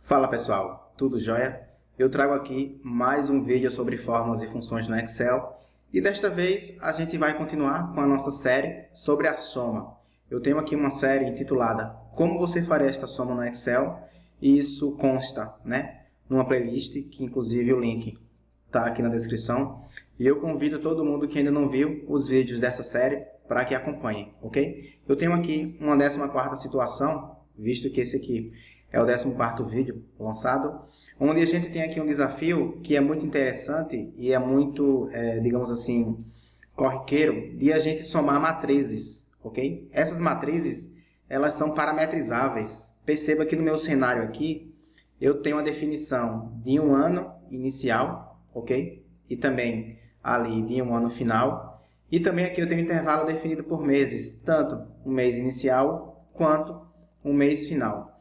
Fala pessoal, tudo jóia? Eu trago aqui mais um vídeo sobre fórmulas e funções no Excel e desta vez a gente vai continuar com a nossa série sobre a soma. Eu tenho aqui uma série intitulada Como você faria esta soma no Excel e isso consta, numa playlist que inclusive o link está aqui na descrição e eu convido todo mundo que ainda não viu os vídeos dessa série para que acompanhem, ok? Eu tenho aqui uma 14ª situação, visto que esse aqui é o 14º vídeo lançado, onde a gente tem aqui um desafio que é muito interessante e é muito, digamos assim, corriqueiro, de a gente somar matrizes, ok? Essas matrizes, elas são parametrizáveis. Perceba que no meu cenário aqui, eu tenho a definição de um ano inicial, ok? E também ali de um ano final. E também aqui eu tenho um intervalo definido por meses, tanto um mês inicial quanto um mês final.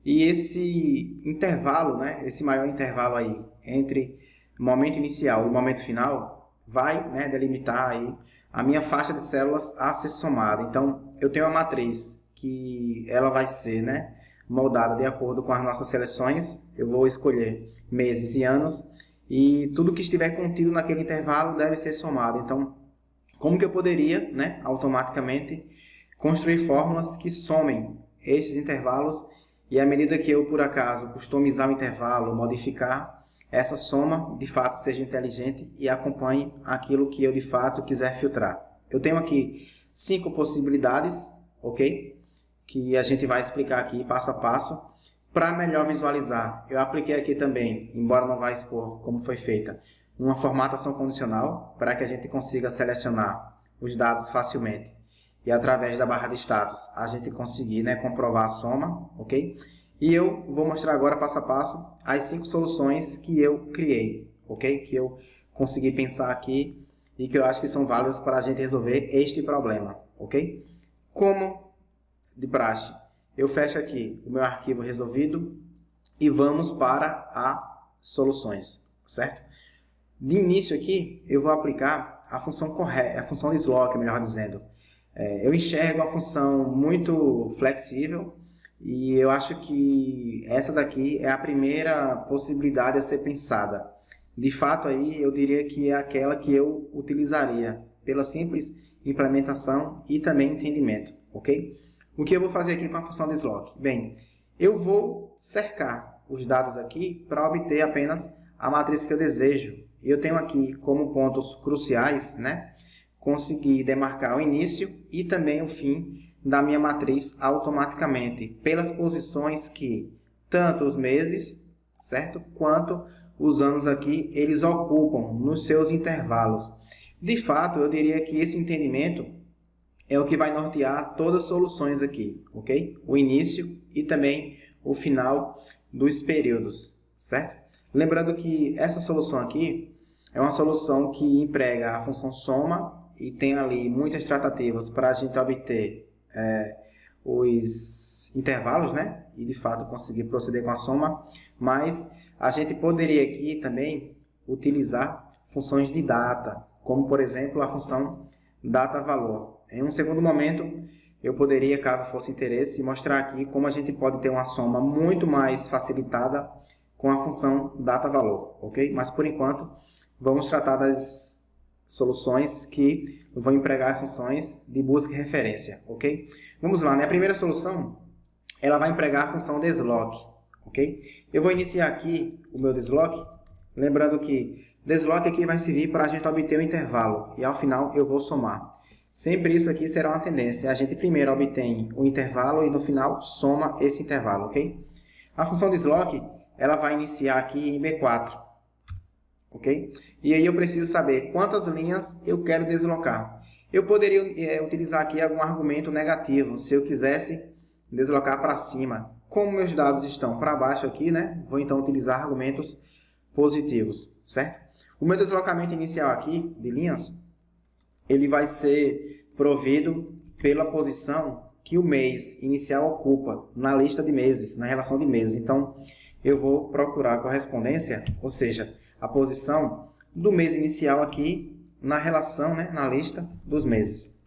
E esse intervalo, esse maior intervalo aí entre o momento inicial e o momento final, vai delimitar aí a minha faixa de células a ser somada. Então, eu tenho uma matriz que ela vai ser moldada de acordo com as nossas seleções. Eu vou escolher meses e anos e tudo que estiver contido naquele intervalo deve ser somado. Então, como que eu poderia automaticamente construir fórmulas que somem esses intervalos? E à medida que eu, por acaso, customizar o intervalo, modificar, essa soma, de fato, seja inteligente e acompanhe aquilo que eu, de fato, quiser filtrar. Eu tenho aqui 5 possibilidades, ok? Que a gente vai explicar aqui passo a passo. Para melhor visualizar, eu apliquei aqui também, embora não vá expor como foi feita, uma formatação condicional para que a gente consiga selecionar os dados facilmente. E através da barra de status a gente conseguir comprovar a soma, ok? E eu vou mostrar agora passo a passo as 5 soluções que eu criei, ok? Que eu consegui pensar aqui e que eu acho que são válidas para a gente resolver este problema, ok? Como de praxe, eu fecho aqui o meu arquivo resolvido e vamos para as soluções, certo? De início aqui eu vou aplicar a função correta, a função de slot, melhor dizendo. Eu enxergo a função muito flexível e eu acho que essa daqui é a primeira possibilidade a ser pensada. De fato, aí eu diria que é aquela que eu utilizaria pela simples implementação e também entendimento, ok? O que eu vou fazer aqui com a função de slot? Bem, eu vou cercar os dados aqui para obter apenas a matriz que eu desejo. Eu tenho aqui como pontos cruciais, conseguir demarcar o início e também o fim da minha matriz automaticamente, pelas posições que tanto os meses, certo? Quanto os anos aqui, eles ocupam nos seus intervalos. De fato, eu diria que esse entendimento é o que vai nortear todas as soluções aqui, ok? O início e também o final dos períodos, certo? Lembrando que essa solução aqui é uma solução que emprega a função soma e tem ali muitas tratativas para a gente obter os intervalos, e de fato conseguir proceder com a soma, mas a gente poderia aqui também utilizar funções de data, como por exemplo a função data-valor. Em um segundo momento, eu poderia, caso fosse interesse, mostrar aqui como a gente pode ter uma soma muito mais facilitada com a função data-valor, ok? Mas por enquanto, vamos tratar das soluções que vão empregar as funções de busca e referência, ok? Vamos lá, a primeira solução, ela vai empregar a função desloc, ok? Eu vou iniciar aqui o meu desloc, lembrando que desloc aqui vai servir para a gente obter o intervalo, e ao final eu vou somar. Sempre isso aqui será uma tendência, a gente primeiro obtém o intervalo e no final soma esse intervalo, ok? A função desloc, ela vai iniciar aqui em B4, ok? E aí eu preciso saber quantas linhas eu quero deslocar. Eu poderia utilizar aqui algum argumento negativo, se eu quisesse deslocar para cima. Como meus dados estão para baixo aqui, vou então utilizar argumentos positivos, certo? O meu deslocamento inicial aqui, de linhas, ele vai ser provido pela posição que o mês inicial ocupa na lista de meses, na relação de meses. Então, eu vou procurar a correspondência, ou seja, a posição do mês inicial aqui na relação, na lista dos meses,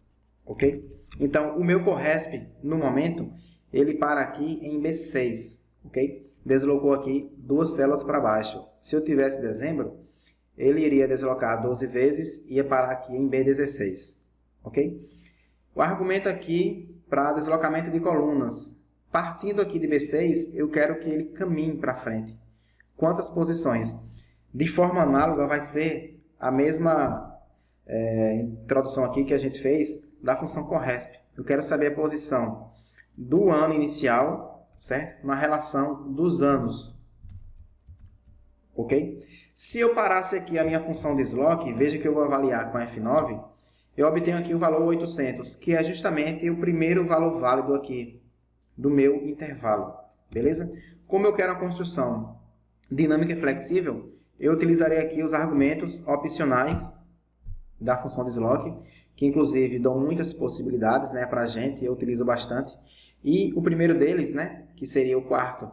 ok? Então, o meu corresp, no momento, ele para aqui em B6, ok? deslocou aqui 2 células para baixo. Se eu tivesse dezembro, ele iria deslocar 12 vezes e ia parar aqui em B16. Ok? O argumento aqui para deslocamento de colunas. Partindo aqui de B6, eu quero que ele caminhe para frente. Quantas posições? De forma análoga, vai ser a mesma introdução aqui que a gente fez da função CORRESP. Eu quero saber a posição do ano inicial, certo? Na relação dos anos. Ok? Se eu parasse aqui a minha função desloque, veja que eu vou avaliar com F9, eu obtenho aqui o valor 800, que é justamente o primeiro valor válido aqui do meu intervalo. Beleza? Como eu quero uma construção dinâmica e flexível, eu utilizarei aqui os argumentos opcionais da função desloque, que inclusive dão muitas possibilidades, né, para a gente, eu utilizo bastante. E o primeiro deles, né, que seria o quarto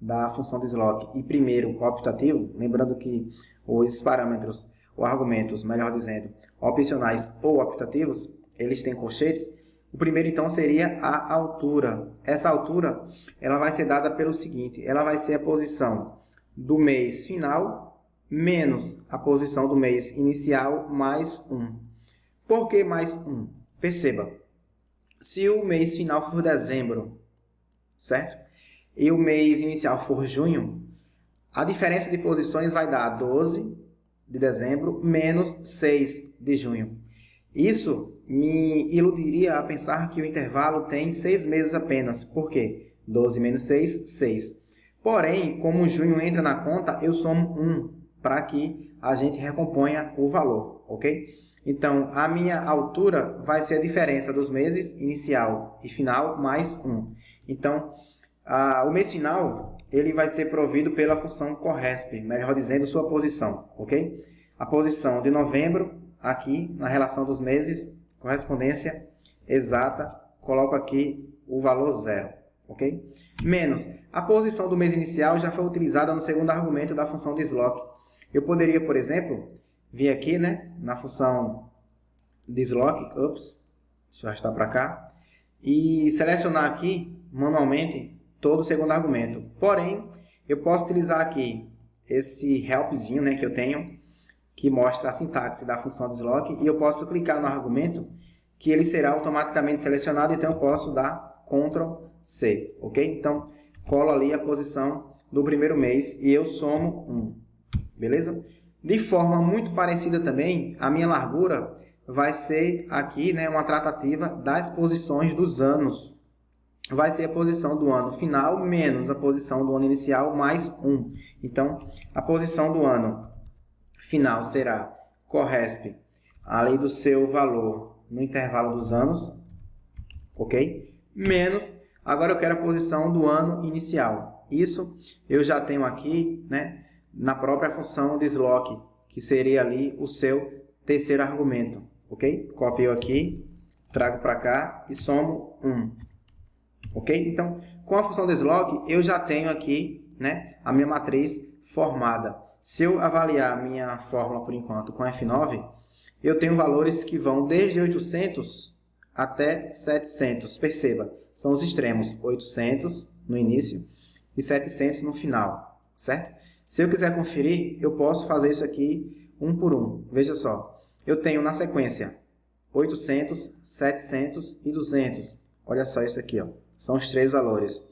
da função desloque e primeiro optativo, lembrando que os parâmetros, ou argumentos, melhor dizendo, opcionais ou optativos, eles têm colchetes. O primeiro, então, seria a altura. Essa altura ela vai ser dada pelo seguinte, ela vai ser a posição do mês final menos a posição do mês inicial mais 1. Por que mais 1? Perceba, se o mês final for dezembro, certo? E o mês inicial for junho, a diferença de posições vai dar 12 de dezembro menos 6 de junho. Isso me iludiria a pensar que o intervalo tem 6 meses apenas. Por quê? 12 menos 6, 6. Porém, como junho entra na conta, eu somo 1 para que a gente recomponha o valor, ok? Então, a minha altura vai ser a diferença dos meses inicial e final mais 1. Então, o mês final ele vai ser provido pela função CORRESP, melhor dizendo, sua posição, ok? A posição de novembro, aqui na relação dos meses, correspondência exata, coloco aqui o valor 0, ok? Menos, a posição do mês inicial já foi utilizada no segundo argumento da função desloque. Eu poderia, por exemplo, vir aqui, né, na função desloque, deixa eu arrastar para cá, e selecionar aqui, manualmente, todo o segundo argumento. Porém, eu posso utilizar aqui esse helpzinho, né, que eu tenho, que mostra a sintaxe da função desloque, e eu posso clicar no argumento, que ele será automaticamente selecionado, então eu posso dar Ctrl C, ok? Então, colo ali a posição do primeiro mês e eu somo 1, beleza? De forma muito parecida também, a minha largura vai ser aqui, né, uma tratativa das posições dos anos. Vai ser a posição do ano final menos a posição do ano inicial mais 1. Então, a posição do ano final será CORRESP, além do seu valor no intervalo dos anos, ok? Menos, agora eu quero a posição do ano inicial. Isso eu já tenho aqui, né, na própria função desloque, que seria ali o seu terceiro argumento, ok? Copio aqui, trago para cá e somo 1, ok? Então, com a função desloque, eu já tenho aqui, né, a minha matriz formada. Se eu avaliar a minha fórmula por enquanto com F9, eu tenho valores que vão desde 800 até 700. Perceba, são os extremos, 800 no início e 700 no final, certo? Se eu quiser conferir, eu posso fazer isso aqui um por um. Veja só, eu tenho na sequência 800, 700 e 200. Olha só isso aqui, ó. São os 3 valores.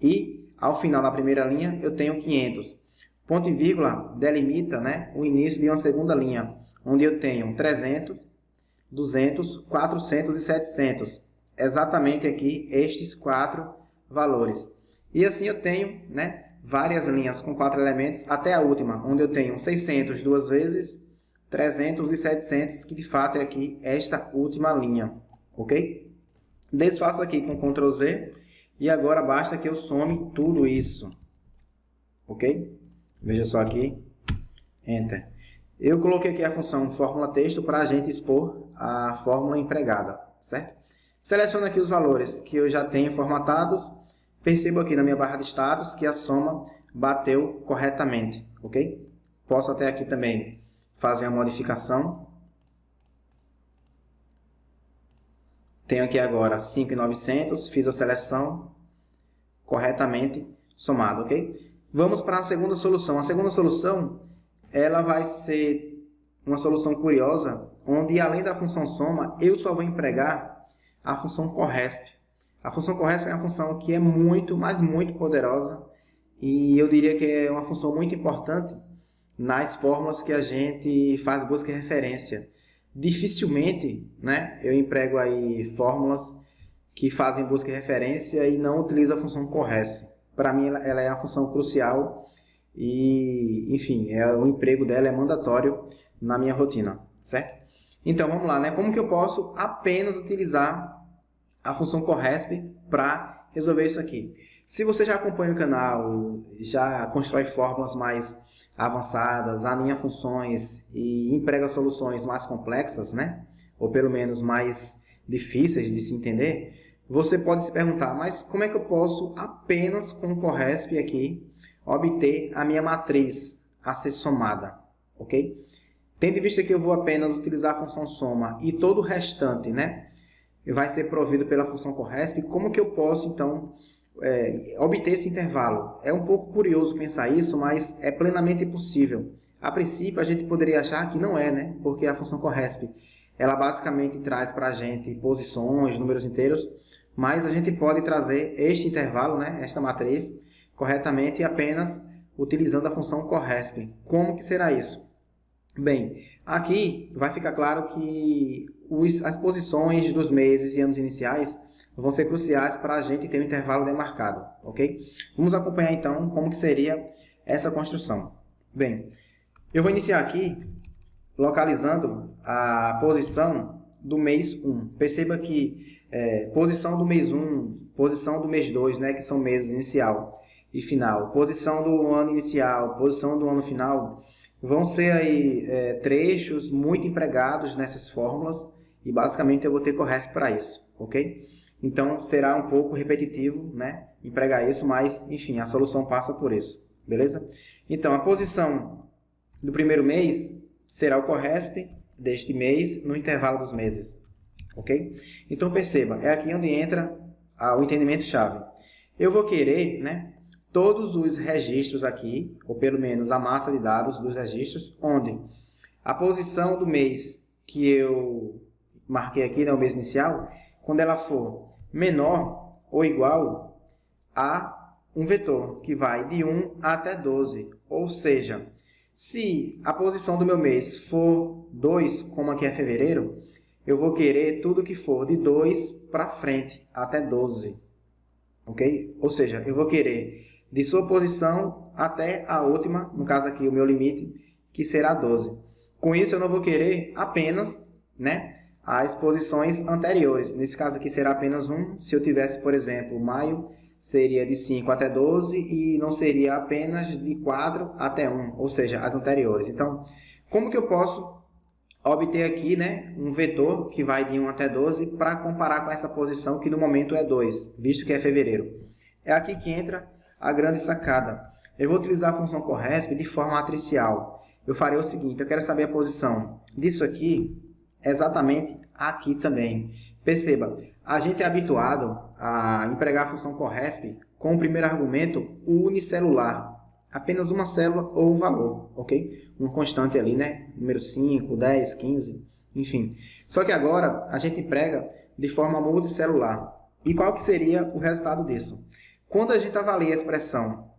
E, ao final, na primeira linha, eu tenho 500. Ponto e vírgula delimita, né, o início de uma segunda linha, onde eu tenho 300, 200, 400 e 700. Exatamente aqui estes 4 valores. E assim eu tenho, né, várias linhas com 4 elementos, até a última, onde eu tenho 600 duas vezes, 300 e 700, que de fato é aqui esta última linha, ok? Desfaço aqui com Ctrl Z e agora basta que eu some tudo isso, ok? Veja só aqui, Enter. Eu coloquei aqui a função fórmula texto para a gente expor a fórmula empregada, certo? Seleciono aqui os valores que eu já tenho formatados. Percebo aqui na minha barra de status que a soma bateu corretamente, ok? Posso até aqui também fazer uma modificação. Tenho aqui agora 5.900, fiz a seleção corretamente somado, ok? Vamos para a segunda solução. A segunda solução, ela vai ser uma solução curiosa, onde além da função soma, eu só vou empregar a função corresp. A função corresp é uma função que é muito, mas muito poderosa, e eu diria que é uma função muito importante nas fórmulas que a gente faz busca e referência. Dificilmente, né, eu emprego aí fórmulas que fazem busca e referência e não utilizo a função corresp. Para mim, ela é uma função crucial e, enfim, o emprego dela é mandatório na minha rotina, certo? Então, vamos lá, né? Como que eu posso apenas utilizar a função corresp para resolver isso aqui? Se você já acompanha o canal, já constrói fórmulas mais avançadas, alinha funções e emprega soluções mais complexas, né? Ou pelo menos mais difíceis de se entender, você pode se perguntar, mas como é que eu posso apenas com o corresp aqui obter a minha matriz a ser somada, ok? Tendo em vista que eu vou apenas utilizar a função soma e todo o restante, né, vai ser provido pela função corresp, como que eu posso então obter esse intervalo? É um pouco curioso pensar isso, mas é plenamente possível. A princípio, a gente poderia achar que não é, né? Porque a função corresp, ela basicamente traz para a gente posições, números inteiros, mas a gente pode trazer este intervalo, né? Esta matriz, corretamente apenas utilizando a função corresp. Como que será isso? Bem, aqui vai ficar claro que as posições dos meses e anos iniciais vão ser cruciais para a gente ter um intervalo demarcado, ok? Vamos acompanhar então como que seria essa construção. Bem, eu vou iniciar aqui localizando a posição do mês 1. Perceba que posição do mês 1, posição do mês 2, né, que são meses inicial e final, posição do ano inicial, posição do ano final, vão ser aí trechos muito empregados nessas fórmulas e basicamente eu vou ter corresp para isso, ok? Então, será um pouco repetitivo, né, empregar isso, mas, enfim, a solução passa por isso, beleza? Então, a posição do primeiro mês será o corresp deste mês no intervalo dos meses, ok? Então, perceba, é aqui onde entra o entendimento-chave. Eu vou querer, né, todos os registros aqui, ou pelo menos a massa de dados dos registros, onde a posição do mês que eu marquei aqui, né, o mês inicial, quando ela for menor ou igual a um vetor que vai de 1 até 12. Ou seja, se a posição do meu mês for 2, como aqui é fevereiro, eu vou querer tudo que for de 2 para frente, até 12. Ok? Ou seja, eu vou querer de sua posição até a última, no caso aqui o meu limite, que será 12. Com isso, eu não vou querer apenas, né, as posições anteriores. Nesse caso aqui será apenas 1. Se eu tivesse, por exemplo, maio, seria de 5 até 12 e não seria apenas de 4 até 1, ou seja, as anteriores. Então, como que eu posso obter aqui, né, um vetor que vai de 1 até 12 para comparar com essa posição que no momento é 2, visto que é fevereiro? É aqui que entra a grande sacada. Eu vou utilizar a função corresp de forma matricial. Eu farei o seguinte, eu quero saber a posição disso aqui, exatamente aqui também. Perceba, a gente é habituado a empregar a função corresp com o primeiro argumento unicelular. Apenas uma célula ou um valor, ok? Um constante ali, né? Número 5, 10, 15, enfim. Só que agora a gente emprega de forma multicelular. E qual que seria o resultado disso? Quando a gente avalia a expressão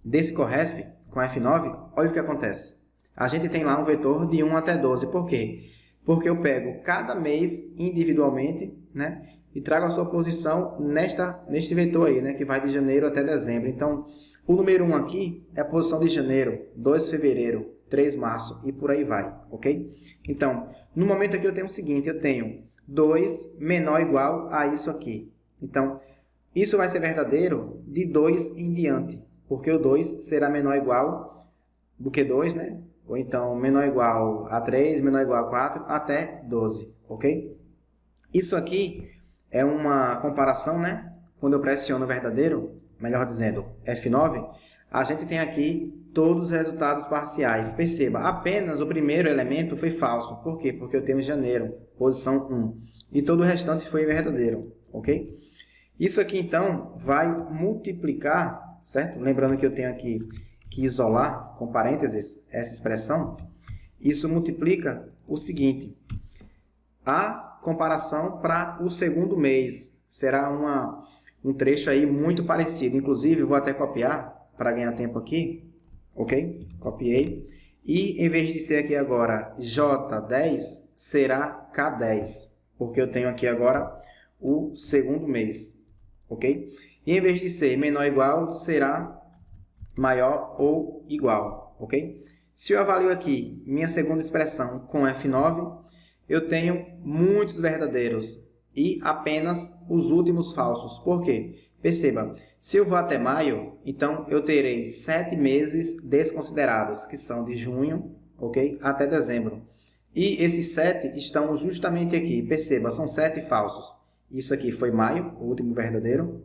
desse corresp com F9, olha o que acontece. A gente tem lá um vetor de 1 até 12. Por quê? Porque eu pego cada mês individualmente, né, e trago a sua posição neste vetor aí, né, que vai de janeiro até dezembro. Então, o número 1 aqui é a posição de janeiro, 2 de fevereiro, 3 de março e por aí vai, ok? Então, no momento aqui eu tenho o seguinte, eu tenho 2 menor ou igual a isso aqui. Então, isso vai ser verdadeiro de 2 em diante, porque o 2 será menor ou igual do que 2, né? Ou então menor ou igual a 3, menor ou igual a 4, até 12, ok? Isso aqui é uma comparação, né? Quando eu pressiono o verdadeiro, melhor dizendo, F9, a gente tem aqui todos os resultados parciais. Perceba, apenas o primeiro elemento foi falso. Por quê? Porque eu tenho janeiro, posição 1. E todo o restante foi verdadeiro, ok? Isso aqui, então, vai multiplicar certo? Lembrando que eu tenho aqui que isolar, com parênteses, essa expressão. Isso multiplica o seguinte: a comparação para o segundo mês. Será um trecho aí muito parecido. Inclusive, eu vou até copiar para ganhar tempo aqui. Ok? Copiei. E em vez de ser aqui agora J10, será K10. Porque eu tenho aqui agora o segundo mês. Ok? E em vez de ser menor ou igual, será maior ou igual. Ok? Se eu avalio aqui minha segunda expressão com F9, eu tenho muitos verdadeiros e apenas os últimos falsos. Por quê? Perceba, se eu vou até maio, então eu terei 7 meses desconsiderados, que são de junho, ok, até dezembro. E esses 7 estão justamente aqui. Perceba, são 7 falsos. Isso aqui foi maio, o último verdadeiro.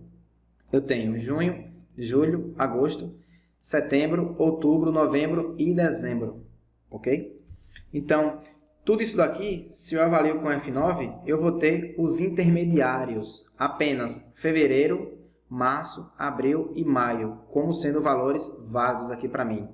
Eu tenho junho, julho, agosto, setembro, outubro, novembro e dezembro. Ok? Então, tudo isso daqui, se eu avalio com F9, eu vou ter os intermediários, apenas fevereiro, março, abril e maio, como sendo valores válidos aqui para mim.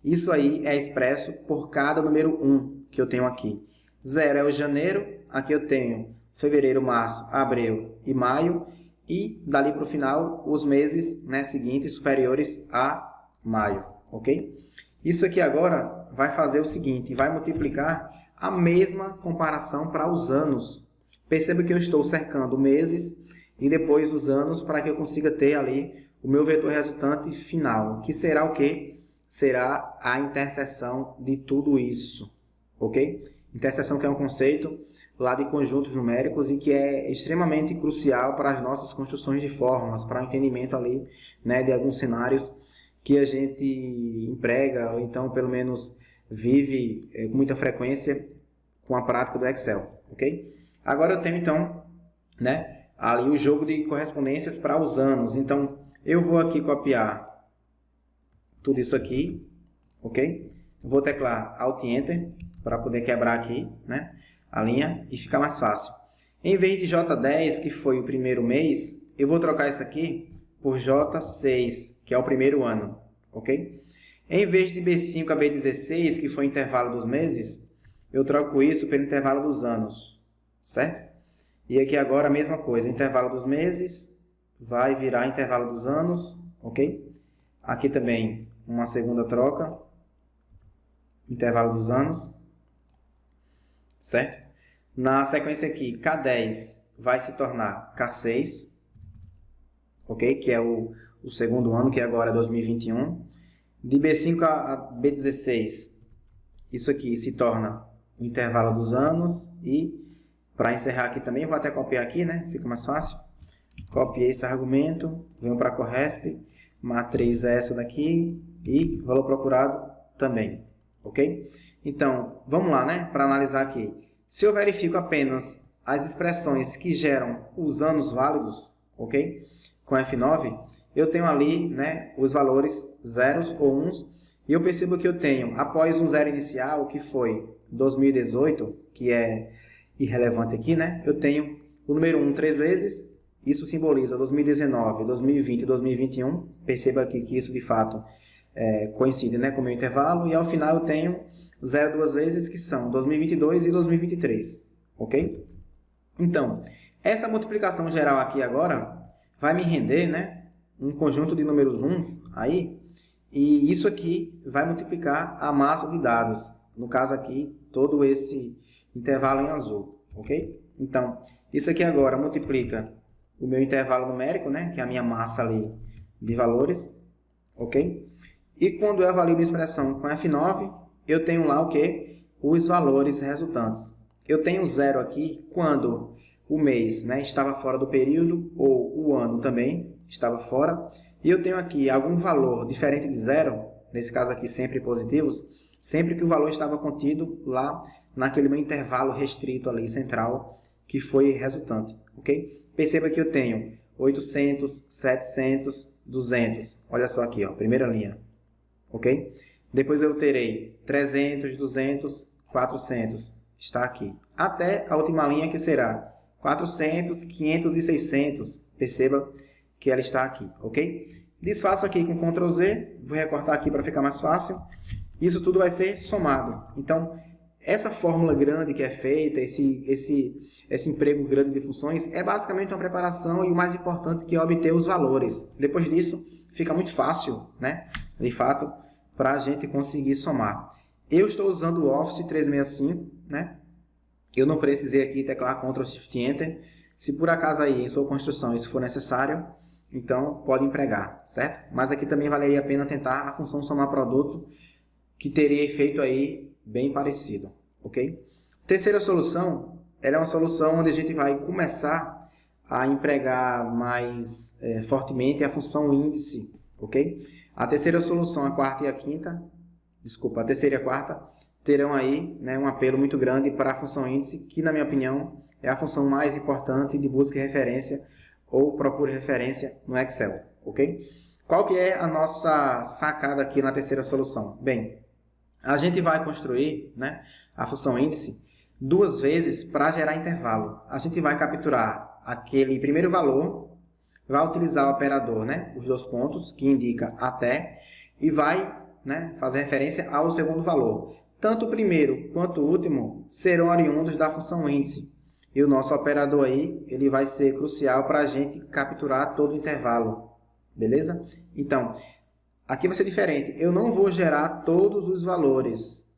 Isso aí é expresso por cada número 1 que eu tenho aqui. 0 é o janeiro, aqui eu tenho fevereiro, março, abril e maio, e dali para o final, os meses, né, seguintes superiores a maio, ok? Isso aqui agora vai fazer o seguinte, vai multiplicar a mesma comparação para os anos. Perceba que eu estou cercando meses e depois os anos para que eu consiga ter ali o meu vetor resultante final, que será o quê? Será a interseção de tudo isso, ok? Interseção que é um conceito lá de conjuntos numéricos e que é extremamente crucial para as nossas construções de fórmulas, para o entendimento ali, né, de alguns cenários que a gente emprega ou então pelo menos vive com muita frequência com a prática do Excel, ok? Agora eu tenho então, né, ali o jogo de correspondências para os anos. Então eu vou aqui copiar tudo isso aqui, ok? Vou teclar Alt Enter para poder quebrar aqui, né, a linha e ficar mais fácil. Em vez de J10, que foi o primeiro mês, eu vou trocar isso aqui por J6, que é o primeiro ano, ok? Em vez de B5 a B16, que foi o intervalo dos meses, eu troco isso pelo intervalo dos anos, certo? E aqui agora a mesma coisa, intervalo dos meses vai virar intervalo dos anos, ok? Aqui também uma segunda troca, intervalo dos anos, certo? Na sequência aqui, K10 vai se tornar K6, ok? Que é o segundo ano, que agora é 2021. De B5 a B16, isso aqui se torna o intervalo dos anos. E para encerrar aqui também, vou até copiar aqui, né? Fica mais fácil. Copiei esse argumento, venho para a Corresp, matriz é essa daqui e valor procurado também, ok? Então, vamos lá, né? Para analisar aqui. Se eu verifico apenas as expressões que geram os anos válidos, ok? Com F9, eu tenho ali, né, os valores zeros ou uns, e eu percebo que eu tenho, após um zero inicial, que foi 2018, que é irrelevante aqui, né? Eu tenho o número 1 3 vezes, isso simboliza 2019, 2020 e 2021. Perceba aqui que isso de fato coincide, né, com o meu intervalo, e ao final eu tenho 0 duas vezes, que são 2022 e 2023, ok? Então, essa multiplicação geral aqui agora vai me render, né, um conjunto de números uns aí, e isso aqui vai multiplicar a massa de dados, no caso aqui, todo esse intervalo em azul, ok? Então, isso aqui agora multiplica o meu intervalo numérico, né, que é a minha massa ali de valores, ok? E quando eu avalio minha expressão com F9, eu tenho lá o quê? Os valores resultantes. Eu tenho 0 aqui quando o mês, né, estava fora do período, ou o ano também estava fora. E eu tenho aqui algum valor diferente de 0, nesse caso aqui sempre positivos, sempre que o valor estava contido lá naquele meu intervalo restrito ali, central, que foi resultante, ok? Perceba que eu tenho 800, 700, 200. Olha só aqui, ó, primeira linha, ok? Depois eu terei 300, 200, 400. Está aqui. Até a última linha, que será 400, 500 e 600. Perceba que ela está aqui, ok? Desfaço aqui com Ctrl Z, vou recortar aqui para ficar mais fácil. Isso tudo vai ser somado. Então, essa fórmula grande que é feita, esse emprego grande de funções, é basicamente uma preparação e o mais importante que é obter os valores. Depois disso, fica muito fácil, né? De fato, para a gente conseguir somar. Eu estou usando o Office 365, né? Eu não precisei aqui teclar Ctrl Shift Enter. Se por acaso aí em sua construção isso for necessário, então pode empregar, certo? Mas aqui também valeria a pena tentar a função somar produto, que teria efeito aí bem parecido, ok? Terceira solução, ela é uma solução onde a gente vai começar a empregar mais fortemente a função índice, ok? A terceira solução, a quarta e a quinta, desculpa, a terceira e a quarta, terão aí, né, um apelo muito grande para a função índice, que na minha opinião é a função mais importante de busca e referência ou procure referência no Excel, ok? Qual que é a nossa sacada aqui na terceira solução? Bem, a gente vai construir, né, a função índice duas vezes para gerar intervalo. A gente vai capturar aquele primeiro valor, vai utilizar o operador, né, os dois pontos, que indica até, e vai, né, fazer referência ao segundo valor. Tanto o primeiro quanto o último serão oriundos da função índice. E o nosso operador aí, ele vai ser crucial para a gente capturar todo o intervalo. Beleza? Então, aqui vai ser diferente. Eu não vou gerar todos os valores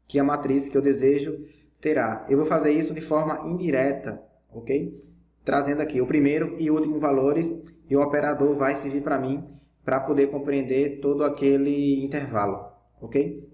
que a matriz que eu desejo terá. Eu vou fazer isso de forma indireta, ok? Trazendo aqui o primeiro e último valores e o operador vai servir para mim para poder compreender todo aquele intervalo, ok?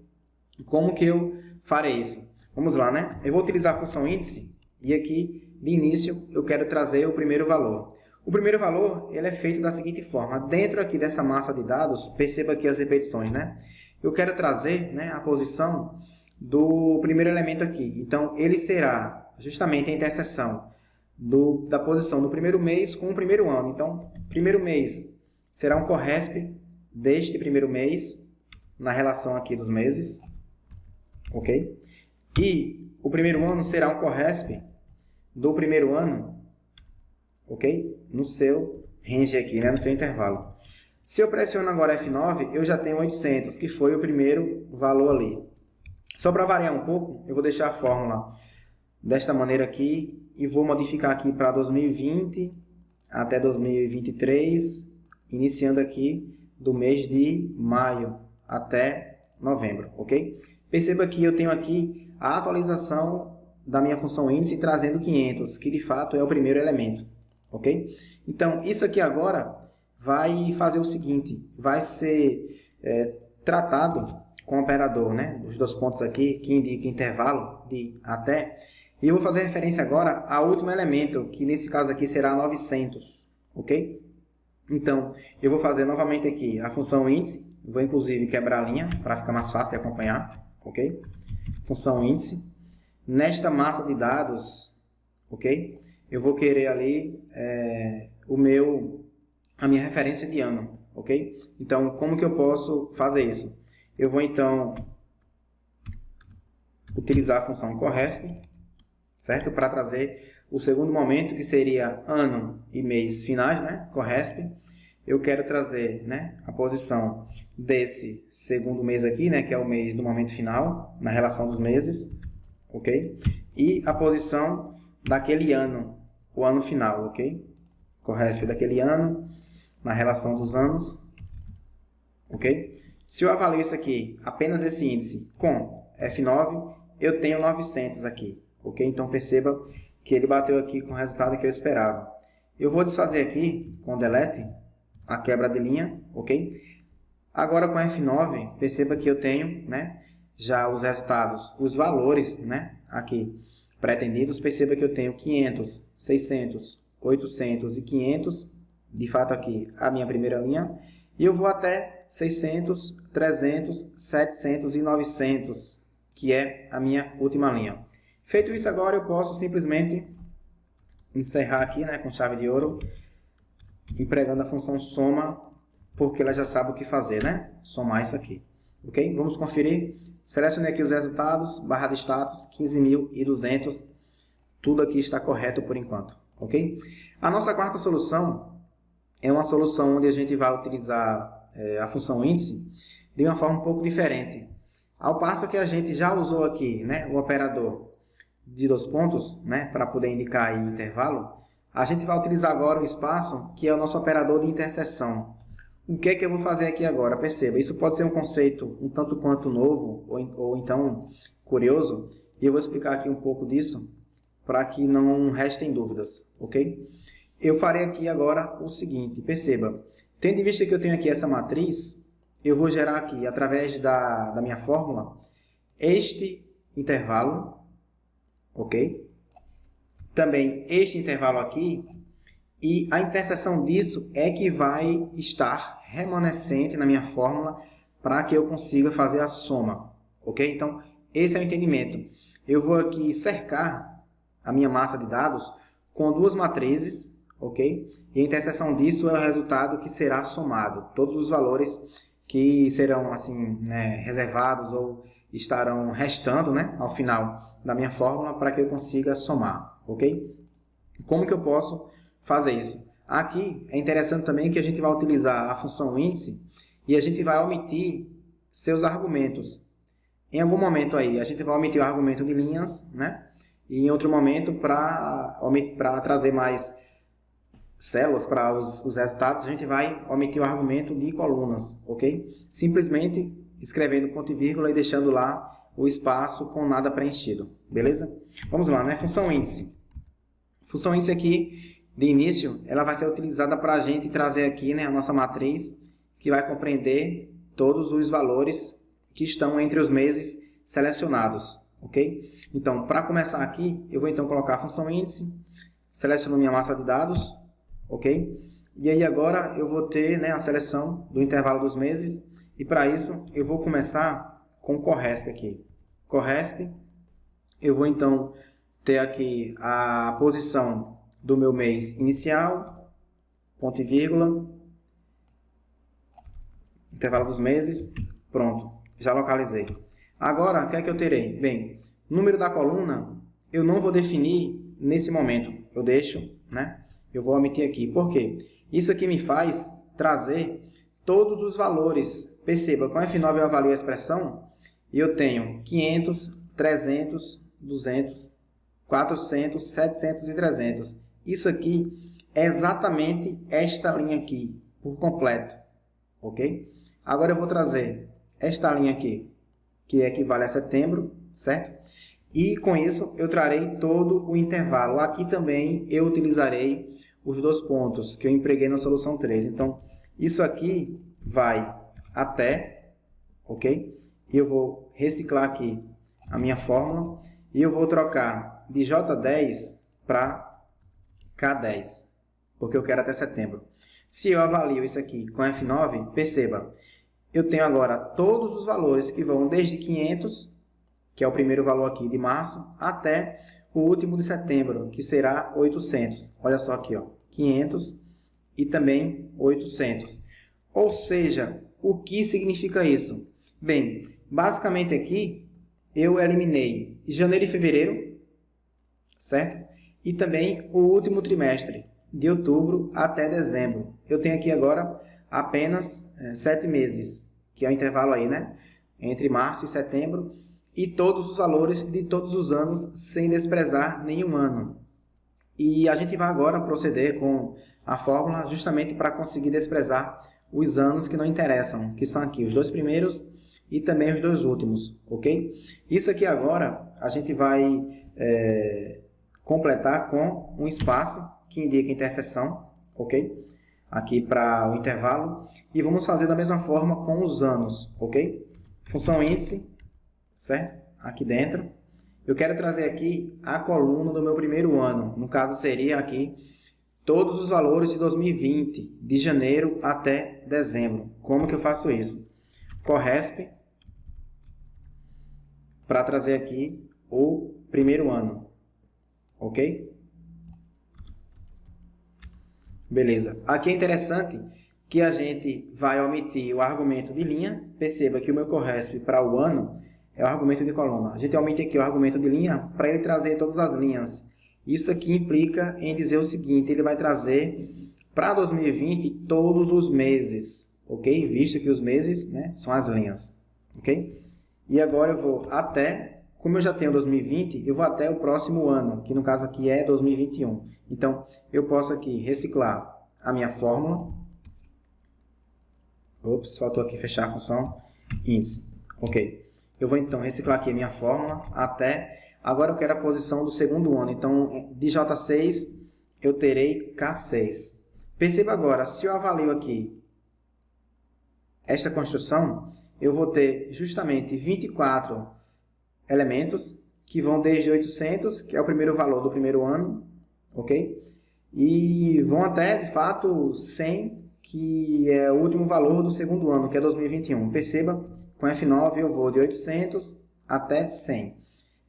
Como que eu farei isso? Vamos lá, né? Eu vou utilizar a função índice e aqui, de início, eu quero trazer o primeiro valor. O primeiro valor ele é feito da seguinte forma. Dentro aqui dessa massa de dados, perceba aqui as repetições, né? Eu quero trazer, né, a posição do primeiro elemento aqui. Então, ele será justamente a interseção da posição do primeiro mês com o primeiro ano. Então, primeiro mês será um corresp deste primeiro mês na relação aqui dos meses, ok? E o primeiro ano será um corresp do primeiro ano, ok? No seu range aqui, né? No seu intervalo. Se eu pressiono agora F9, eu já tenho 800, que foi o primeiro valor ali. Só para variar um pouco, eu vou deixar a fórmula desta maneira aqui e vou modificar aqui para 2020 até 2023, iniciando aqui do mês de maio até novembro, ok? Perceba que eu tenho aqui a atualização da minha função índice trazendo 500, que de fato é o primeiro elemento, ok? Então, isso aqui agora vai fazer o seguinte, vai ser tratado com o operador, né? Os dois pontos aqui que indica intervalo de até. E eu vou fazer referência agora ao último elemento, que nesse caso aqui será 900, ok? Então, eu vou fazer novamente aqui a função índice, vou inclusive quebrar a linha para ficar mais fácil de acompanhar, ok? Função índice. Nesta massa de dados, ok? Eu vou querer ali a minha referência de ano, ok? Então, como que eu posso fazer isso? Eu vou, então, utilizar a função corresp, certo? Para trazer o segundo momento, que seria ano e mês finais, né? Corresp. Eu quero trazer, né, a posição desse segundo mês aqui, né? Que é o mês do momento final, na relação dos meses, ok? E a posição daquele ano, o ano final, ok? Corresp daquele ano, na relação dos anos, ok? Se eu avalio isso aqui, apenas esse índice com F9, eu tenho 900 aqui, ok? Então, perceba que ele bateu aqui com o resultado que eu esperava. Eu vou desfazer aqui, com delete, a quebra de linha, ok? Agora, com F9, perceba que eu tenho, né, já os resultados, os valores, né, aqui pretendidos. Perceba que eu tenho 500, 600, 800 e 500, de fato aqui a minha primeira linha, e eu vou até 600, 300, 700 e 900, que é a minha última linha. Feito isso agora, eu posso simplesmente encerrar aqui, né, com chave de ouro, empregando a função soma, porque ela já sabe o que fazer, né? Somar isso aqui. Ok? Vamos conferir. Selecionei aqui os resultados, barra de status, 15.200. Tudo aqui está correto por enquanto. Ok? A nossa quarta solução é uma solução onde a gente vai utilizar a função índice de uma forma um pouco diferente. Ao passo que a gente já usou aqui, né, o operador de 2 pontos, né, para poder indicar aí o intervalo, a gente vai utilizar agora o espaço, que é o nosso operador de interseção. O que é que eu vou fazer aqui agora? Perceba, isso pode ser um conceito um tanto quanto novo, ou então curioso, e eu vou explicar aqui um pouco disso, para que não restem dúvidas, ok? Eu farei aqui agora o seguinte, perceba, tendo em vista que eu tenho aqui essa matriz, eu vou gerar aqui, através da minha fórmula, este intervalo, ok? Também este intervalo aqui, e a interseção disso é que vai estar remanescente na minha fórmula para que eu consiga fazer a soma, ok? Então, esse é o entendimento. Eu vou aqui cercar a minha massa de dados com 2 matrizes, ok? E a interseção disso é o resultado que será somado. Todos os valores que serão assim, né, reservados ou estarão restando, né, ao final da minha fórmula para que eu consiga somar, ok? Como que eu posso fazer isso? Aqui é interessante também que a gente vai utilizar a função índice e a gente vai omitir seus argumentos. Em algum momento aí a gente vai omitir o argumento de linhas, né? E em outro momento, para trazer mais células para os resultados, a gente vai omitir o argumento de colunas, ok? Simplesmente escrevendo ponto e vírgula e deixando lá o espaço com nada preenchido, beleza? Vamos lá, né? Função índice. Função índice aqui, de início, ela vai ser utilizada para a gente trazer aqui, né, a nossa matriz, que vai compreender todos os valores que estão entre os meses selecionados, ok? Então, para começar aqui, eu vou então colocar a função índice, seleciono minha massa de dados, ok? E aí agora eu vou ter, né, a seleção do intervalo dos meses, e para isso eu vou começar com o CORRESP aqui. CORRESP, eu vou então ter aqui a posição do meu mês inicial, ponto e vírgula, intervalo dos meses, pronto, já localizei. Agora, o que é que eu terei? Bem, número da coluna, eu não vou definir nesse momento, eu deixo, né? Eu vou omitir aqui, por quê? Isso aqui me faz trazer todos os valores. Perceba, com F9 eu avalio a expressão e eu tenho 500, 300, 200, 400, 700 e 300. Isso aqui é exatamente esta linha aqui, por completo, ok? Agora eu vou trazer esta linha aqui, que equivale a setembro, certo? E com isso eu trarei todo o intervalo. Aqui também eu utilizarei os 2 pontos que eu empreguei na solução 3. Então, isso aqui vai até, ok? E eu vou reciclar aqui a minha fórmula e eu vou trocar de J10 para K10, porque eu quero até setembro. Se eu avalio isso aqui com F9, perceba, eu tenho agora todos os valores que vão desde 500, que é o primeiro valor aqui de março, até o último de setembro, que será 800. Olha só aqui, ó, 500 e também 800. Ou seja, o que significa isso? Bem, basicamente aqui eu eliminei janeiro e fevereiro, certo? E também o último trimestre, de outubro até dezembro. Eu tenho aqui agora apenas 7 meses, que é o intervalo aí, né? Entre março e setembro, e todos os valores de todos os anos, sem desprezar nenhum ano. E a gente vai agora proceder com a fórmula justamente para conseguir desprezar os anos que não interessam, que são aqui os 2 primeiros e também os 2 últimos, ok? Isso aqui agora a gente vai completar com um espaço que indica interseção, ok? Aqui para o intervalo. E vamos fazer da mesma forma com os anos, ok? Função índice, certo? Aqui dentro. Eu quero trazer aqui a coluna do meu primeiro ano. No caso, seria aqui todos os valores de 2020, de janeiro até dezembro. Como que eu faço isso? CORRESP, para trazer aqui o primeiro ano. Ok? Beleza. Aqui é interessante que a gente vai omitir o argumento de linha. Perceba que o meu CORRESP para o ano é o argumento de coluna. A gente omite aqui o argumento de linha para ele trazer todas as linhas. Isso aqui implica em dizer o seguinte, ele vai trazer para 2020 todos os meses, ok? Visto que os meses, né, são as linhas, ok? E agora eu vou até, como eu já tenho 2020, eu vou até o próximo ano, que no caso aqui é 2021. Então, eu posso aqui reciclar a minha fórmula. Ops, faltou aqui fechar a função índice. Ok. Eu vou então reciclar aqui a minha fórmula até... Agora eu quero a posição do segundo ano. Então, de J6, eu terei K6. Perceba agora, se eu avalio aqui esta construção, eu vou ter justamente 24 elementos que vão desde 800, que é o primeiro valor do primeiro ano, ok? E vão até, de fato, 100, que é o último valor do segundo ano, que é 2021. Perceba, com F9 eu vou de 800 até 100.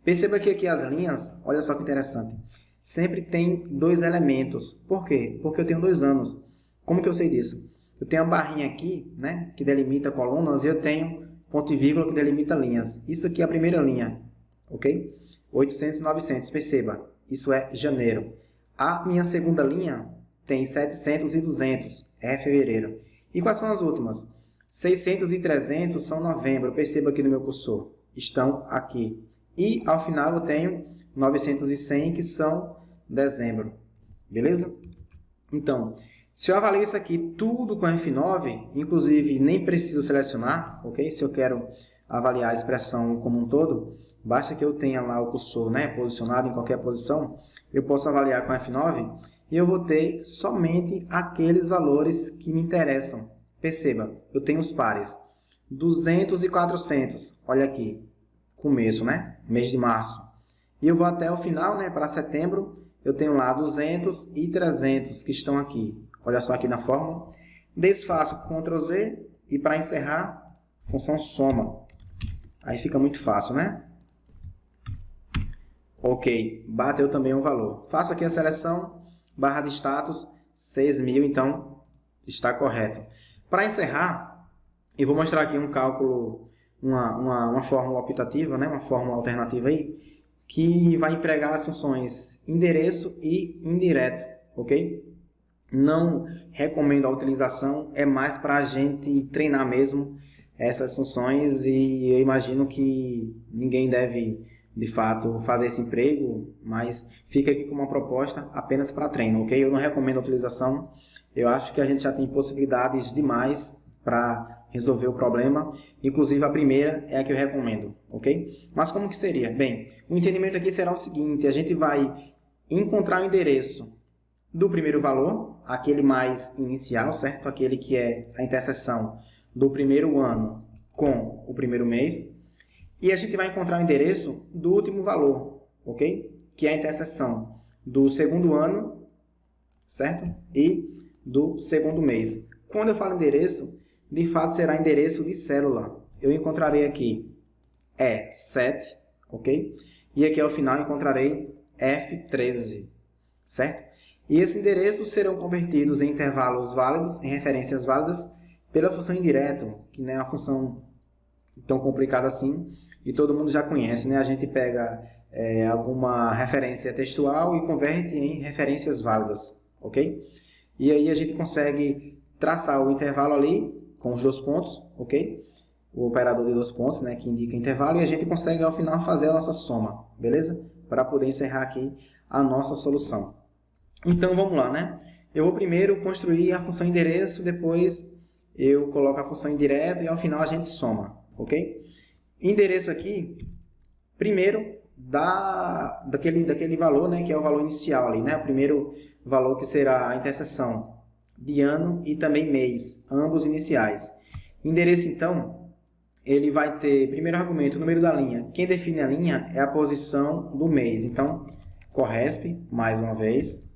Perceba que aqui as linhas, olha só que interessante, sempre tem 2 elementos. Por quê? Porque eu tenho 2 anos. Como que eu sei disso? Eu tenho a barrinha aqui, né, que delimita colunas, e eu tenho ponto e vírgula que delimita linhas. Isso aqui é a primeira linha, ok? 800 e 900, perceba, isso é janeiro. A minha segunda linha tem 700 e 200, é fevereiro. E quais são as últimas? 600 e 300 são novembro, perceba aqui no meu cursor, estão aqui. E ao final eu tenho 900 e 100 que são dezembro, beleza? Então, se eu avalio isso aqui tudo com F9, inclusive nem preciso selecionar, ok? Se eu quero avaliar a expressão como um todo, basta que eu tenha lá o cursor, né, posicionado em qualquer posição, eu posso avaliar com F9 e eu vou ter somente aqueles valores que me interessam. Perceba, eu tenho os pares 200 e 400, olha aqui, começo, né, mês de março. E eu vou até o final, né, para setembro, eu tenho lá 200 e 300 que estão aqui. Olha só aqui na fórmula. Desfaço com Ctrl Z e para encerrar, função soma. Aí fica muito fácil, né? Ok, bateu também o valor. Faço aqui a seleção, barra de status, 6.000, então está correto. Para encerrar, eu vou mostrar aqui um cálculo, uma fórmula optativa, né? Uma fórmula alternativa aí, que vai empregar as funções endereço e indireto, ok? Não recomendo a utilização, é mais para a gente treinar mesmo essas funções e eu imagino que ninguém deve, de fato, fazer esse emprego, mas fica aqui com uma proposta apenas para treino, ok? Eu não recomendo a utilização, eu acho que a gente já tem possibilidades demais para resolver o problema, inclusive a primeira é a que eu recomendo, ok? Mas como que seria? Bem, o entendimento aqui será o seguinte, a gente vai encontrar o endereço do primeiro valor, aquele mais inicial, certo? Aquele que é a interseção do primeiro ano com o primeiro mês. E a gente vai encontrar o endereço do último valor, ok? Que é a interseção do segundo ano, certo? E do segundo mês. Quando eu falo endereço, de fato será endereço de célula. Eu encontrarei aqui E7, ok? E aqui ao final encontrarei F13, certo? E esses endereços serão convertidos em intervalos válidos, em referências válidas, pela função indireto, que não é uma função tão complicada assim, e todo mundo já conhece, né? A gente pega alguma referência textual e converte em referências válidas, ok? E aí a gente consegue traçar o intervalo ali, com os 2 pontos, ok? O operador de 2 pontos, né, que indica intervalo, e a gente consegue ao final fazer a nossa soma, beleza? Para poder encerrar aqui a nossa solução. Então, vamos lá, né? Eu vou primeiro construir a função endereço, depois eu coloco a função indireto e ao final a gente soma, ok? Endereço aqui, primeiro, daquele valor, né, que é o valor inicial ali, né? O primeiro valor que será a interseção de ano e também mês, ambos iniciais. Endereço, então, ele vai ter, primeiro argumento, o número da linha. Quem define a linha é a posição do mês. Então, corresp, mais uma vez,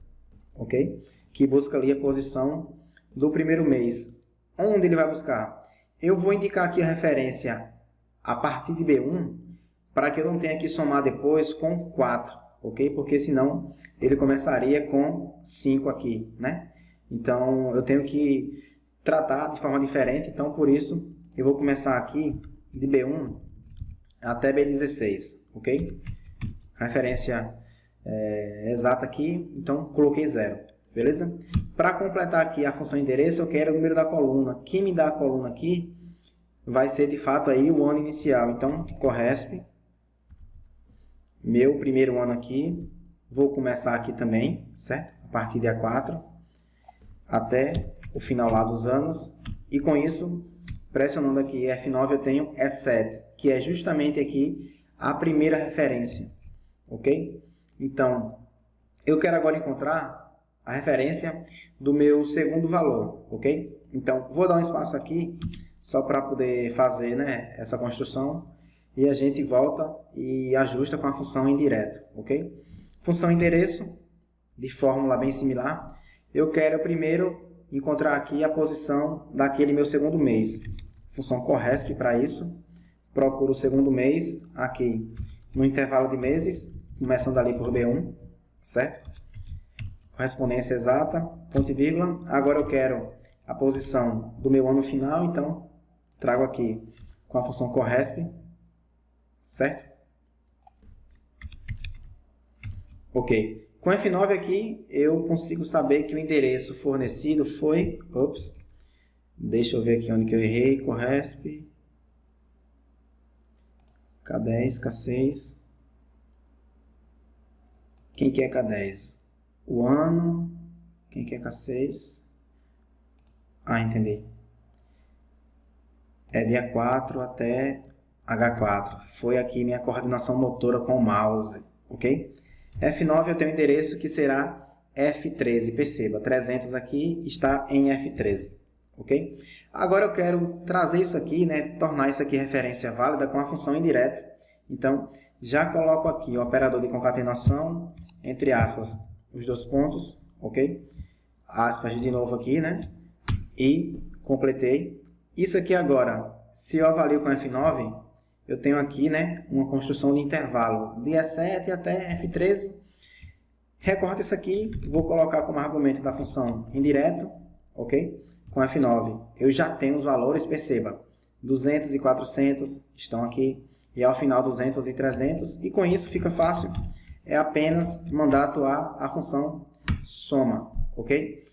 ok? Que busca ali a posição do primeiro mês. Onde ele vai buscar? Eu vou indicar aqui a referência a partir de B1, para que eu não tenha que somar depois com 4, ok? Porque senão ele começaria com 5 aqui, né? Então, eu tenho que tratar de forma diferente, então por isso eu vou começar aqui de B1 até B16, ok? Referência exata aqui, então coloquei 0, beleza? Para completar aqui a função endereço, eu quero o número da coluna. Quem me dá a coluna aqui vai ser de fato aí o ano inicial. Então, corresp, meu primeiro ano aqui, vou começar aqui também, certo? A partir dia 4 até o final lá dos anos. E com isso, pressionando aqui F9, eu tenho E7, que é justamente aqui a primeira referência, ok? Então, eu quero agora encontrar a referência do meu segundo valor, ok? Então, vou dar um espaço aqui, só para poder fazer, né, essa construção, e a gente volta e ajusta com a função indireto, ok? Função endereço, de fórmula bem similar, eu quero primeiro encontrar aqui a posição daquele meu segundo mês. Função corresp para isso, procuro o segundo mês aqui no intervalo de meses, começando ali por B1, certo? Correspondência exata, ponto e vírgula. Agora eu quero a posição do meu ano final, então trago aqui com a função corresp, certo? Ok. Com F9 aqui, eu consigo saber que o endereço fornecido foi... Ops, deixa eu ver aqui onde que eu errei. Corresp, K10, K6. Quem que é K10? O ano. Quem que é K6? Ah, entendi. É dia 4 até H4. Foi aqui minha coordenação motora com o mouse, ok? F9 eu tenho um endereço que será F13. Perceba, 300 aqui está em F13, ok? Agora eu quero trazer isso aqui, né, tornar isso aqui referência válida com a função indireta. Então, já coloco aqui o operador de concatenação, entre aspas, os dois pontos, ok? Aspas de novo aqui, né? E completei. Isso aqui agora, se eu avalio com F9, eu tenho aqui, né, uma construção de intervalo de E7 até F13. Recorto isso aqui, vou colocar como argumento da função indireto, ok? Com F9 eu já tenho os valores, perceba, 200 e 400 estão aqui, e ao final 200 e 300, e com isso fica fácil, é apenas mandar atuar a função soma, ok?